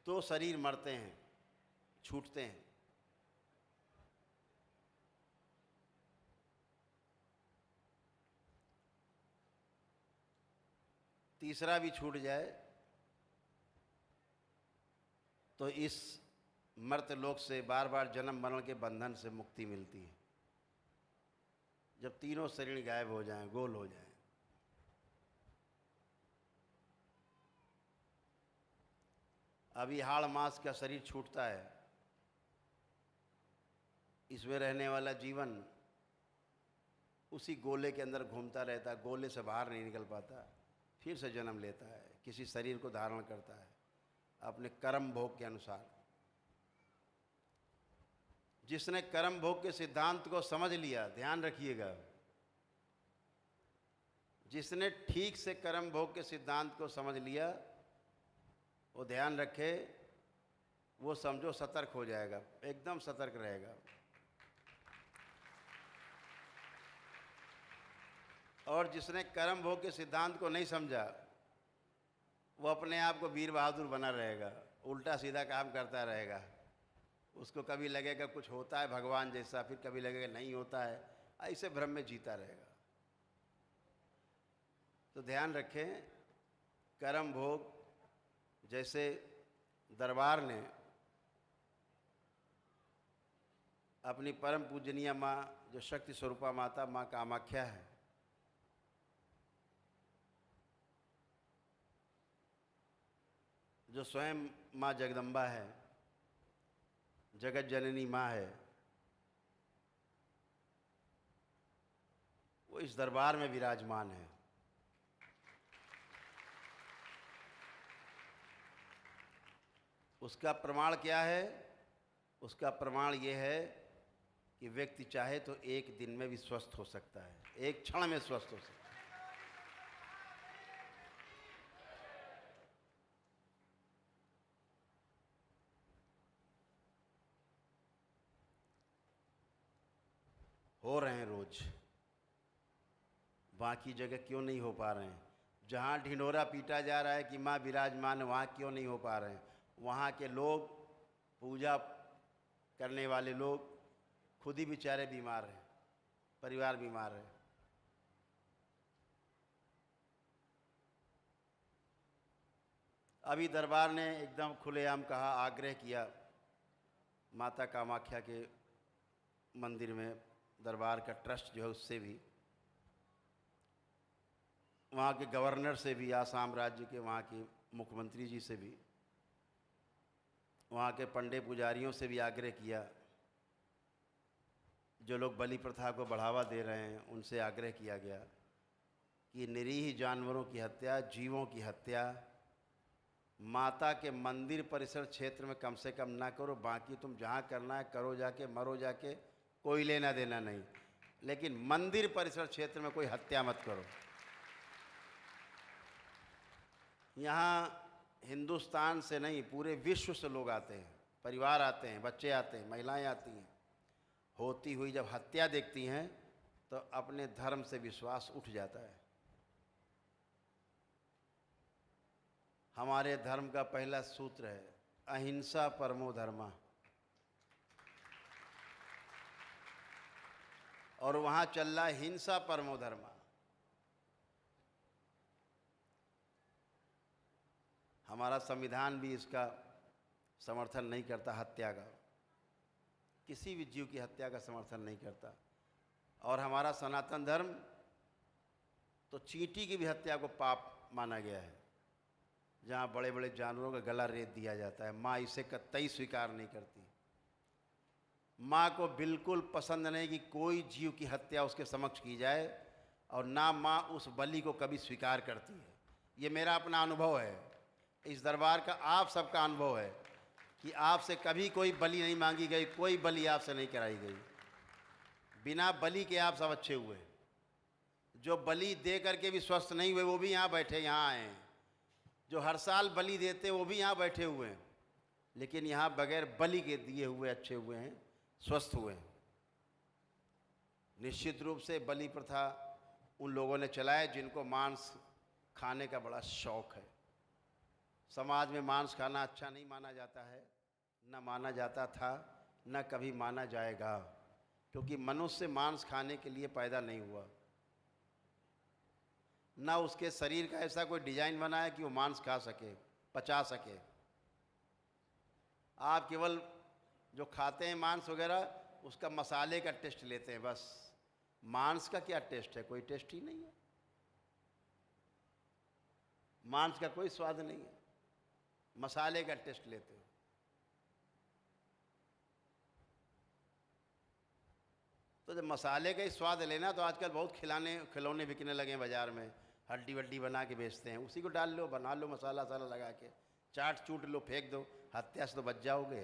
तो शरीर मरते हैं, छूटते हैं। तीसरा भी छूट जाए तो इस मर्त लोक से बार बार जन्म मरण के बंधन से मुक्ति मिलती है। जब तीनों शरीर गायब हो जाएं, गोल हो जाएं। अभी हाड़ मास का शरीर छूटता है, इसमें रहने वाला जीवन उसी गोले के अंदर घूमता रहता है, गोले से बाहर नहीं निकल पाता, फिर से जन्म लेता है, किसी शरीर को धारण करता है अपने कर्म भोग के अनुसार। जिसने कर्म भोग के सिद्धांत को समझ लिया, ध्यान रखिएगा, जिसने ठीक से कर्म भोग के सिद्धांत को समझ लिया, वो ध्यान रखे, वो समझो सतर्क हो जाएगा, एकदम सतर्क रहेगा। और जिसने कर्म भोग के सिद्धांत को नहीं समझा, वो अपने आप को वीर बहादुर बना रहेगा, उल्टा सीधा काम करता रहेगा। उसको कभी लगेगा कुछ होता है भगवान जैसा, फिर कभी लगेगा नहीं होता है, ऐसे भ्रम में जीता रहेगा। तो ध्यान रखें, कर्म भोग जैसे दरबार ने अपनी परम पूजनीय माँ, जो शक्ति स्वरूपा माता माँ कामाख्या है, जो स्वयं माँ जगदम्बा है, जगत जननी माँ है, वो इस दरबार में विराजमान है। उसका प्रमाण क्या है? उसका प्रमाण ये है कि व्यक्ति चाहे तो एक दिन में भी स्वस्थ हो सकता है, एक क्षण में स्वस्थ हो सकता है। हो रहे हैं रोज, बाकी जगह क्यों नहीं हो पा रहे हैं? जहाँ ढिंढोरा पीटा जा रहा है कि माँ विराजमान है, वहाँ क्यों नहीं हो पा रहे हैं? वहाँ के लोग, पूजा करने वाले लोग खुद ही बेचारे बीमार हैं, परिवार बीमार है। अभी दरबार ने एकदम खुलेआम कहा, आग्रह किया माता कामाख्या के मंदिर में, दरबार का ट्रस्ट जो है उससे भी, वहाँ के गवर्नर से भी, आसाम राज्य के वहाँ के मुख्यमंत्री जी से भी, वहाँ के पंडे पुजारियों से भी आग्रह किया। जो लोग बलि प्रथा को बढ़ावा दे रहे हैं उनसे आग्रह किया गया कि निरीह जानवरों की हत्या, जीवों की हत्या माता के मंदिर परिसर क्षेत्र में कम से कम ना करो। बाकी तुम जहाँ करना है करो जाके, मरो जाके, कोई लेना देना नहीं, लेकिन मंदिर परिसर क्षेत्र में कोई हत्या मत करो। यहाँ हिंदुस्तान से नहीं, पूरे विश्व से लोग आते हैं, परिवार आते हैं, बच्चे आते हैं, महिलाएं आती हैं। होती हुई जब हत्या देखती हैं तो अपने धर्म से विश्वास उठ जाता है। हमारे धर्म का पहला सूत्र है अहिंसा परमो धर्मा, और वहाँ चल रहा है हिंसा परमो धर्मा। हमारा संविधान भी इसका समर्थन नहीं करता, हत्या का, किसी भी जीव की हत्या का समर्थन नहीं करता। और हमारा सनातन धर्म तो चींटी की भी हत्या को पाप माना गया है, जहाँ बड़े बड़े जानवरों का गला रेत दिया जाता है। माँ इसे कतई स्वीकार नहीं करती। माँ को बिल्कुल पसंद नहीं कि कोई जीव की हत्या उसके समक्ष की जाए, और ना माँ उस बलि को कभी स्वीकार करती है। ये मेरा अपना अनुभव है, इस दरबार का आप सबका अनुभव है कि आपसे कभी कोई बलि नहीं मांगी गई, कोई बलि आपसे नहीं कराई गई। बिना बलि के आप सब अच्छे हुए। जो बलि दे करके भी स्वस्थ नहीं हुए वो भी यहाँ बैठे, यहाँ आए हैं। जो हर साल बलि देते वो भी यहाँ बैठे हुए हैं, लेकिन यहाँ बगैर बलि के दिए हुए अच्छे हुए हैं, स्वस्थ हुए हैं। निश्चित रूप से बलि प्रथा उन लोगों ने चलाए जिनको मांस खाने का बड़ा शौक है, समाज में मांस खाना अच्छा नहीं माना जाता है, न माना जाता था, न कभी माना जाएगा, क्योंकि मनुष्य मांस खाने के लिए पैदा नहीं हुआ। न उसके शरीर का ऐसा कोई डिजाइन बना है कि वो मांस खा सके, पचा सके। आप केवल जो खाते हैं मांस वगैरह, उसका मसाले का टेस्ट लेते हैं बस। मांस का क्या टेस्ट है? कोई टेस्ट ही नहीं है। मांस का कोई स्वाद नहीं है, मसाले का टेस्ट लेते हो। तो जब मसाले का ही स्वाद लेना, तो आजकल बहुत खिलौने बिकने लगे हैं बाज़ार में, हड्डी वड्डी बना के बेचते हैं। उसी को डाल लो, बना लो, मसाला वसाला लगा के चाट चूट लो, फेंक दो, हत्या से तो बच जाओगे।